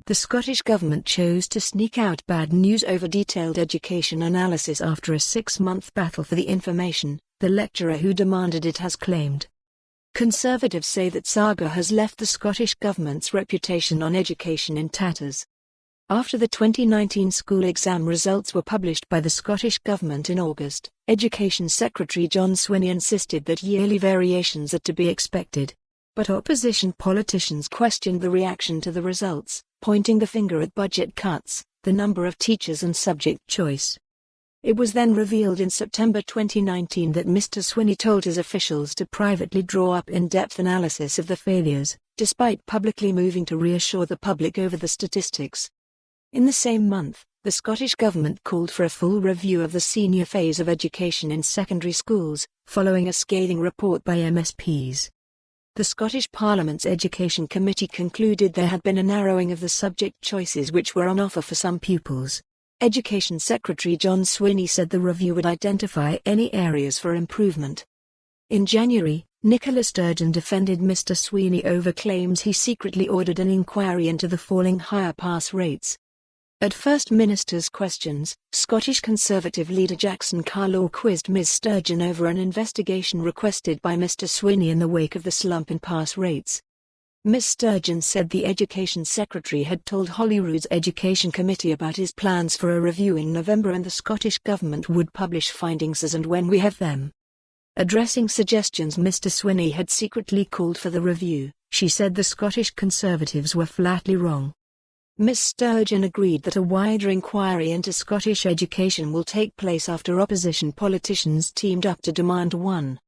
The Scottish Government chose to sneak out bad news over detailed education analysis after a 6-month battle for the information, the lecturer who demanded it has claimed. Conservatives say that saga has left the Scottish Government's reputation on education in tatters. After the 2019 school exam results were published by the Scottish Government in August, Education Secretary John Swinney insisted that yearly variations are to be expected. But opposition politicians questioned the reaction to the results, pointing the finger at budget cuts, the number of teachers and subject choice. It was then revealed in September 2019 that Mr Swinney told his officials to privately draw up in-depth analysis of the failures, despite publicly moving to reassure the public over the statistics. In the same month, the Scottish Government called for a full review of the senior phase of education in secondary schools, following a scathing report by MSPs. The Scottish Parliament's Education Committee concluded there had been a narrowing of the subject choices which were on offer for some pupils. Education Secretary John Swinney said the review would identify any areas for improvement. In January, Nicola Sturgeon defended Mr Swinney over claims he secretly ordered an inquiry into the falling higher pass rates. At First Minister's questions, Scottish Conservative leader Jackson Carlaw quizzed Ms Sturgeon over an investigation requested by Mr Swinney in the wake of the slump in pass rates. Ms Sturgeon said the Education Secretary had told Holyrood's Education Committee about his plans for a review in November and the Scottish Government would publish findings as and when we have them. Addressing suggestions Mr Swinney had secretly called for the review, she said the Scottish Conservatives were flatly wrong. Ms Sturgeon agreed that a wider inquiry into Scottish education will take place after opposition politicians teamed up to demand one.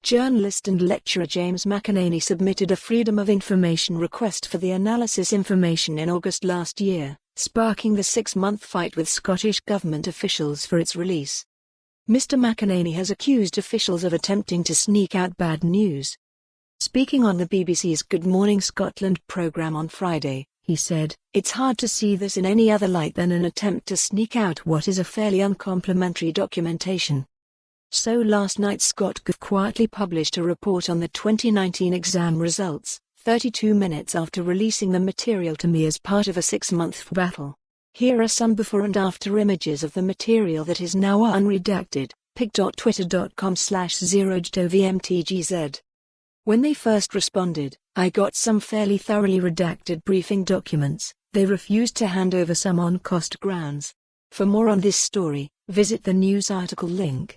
Journalist and lecturer James McAnany submitted a Freedom of Information request for the analysis information in August last year, sparking the 6-month fight with Scottish Government officials for its release. Mr McAnany has accused officials of attempting to sneak out bad news. Speaking on the BBC's Good Morning Scotland programme on Friday, he said, "It's hard to see this in any other light than an attempt to sneak out what is a fairly uncomplimentary documentation." So last night ScotGov quietly published a report on the 2019 exam results, 32 minutes after releasing the material to me as part of a 6-month battle. Here are some before and after images of the material that is now unredacted, pic.twitter.com/0jdovmtgz. When they first responded, I got some fairly thoroughly redacted briefing documents. They refused to hand over some on cost grounds. For more on this story, visit the news article link.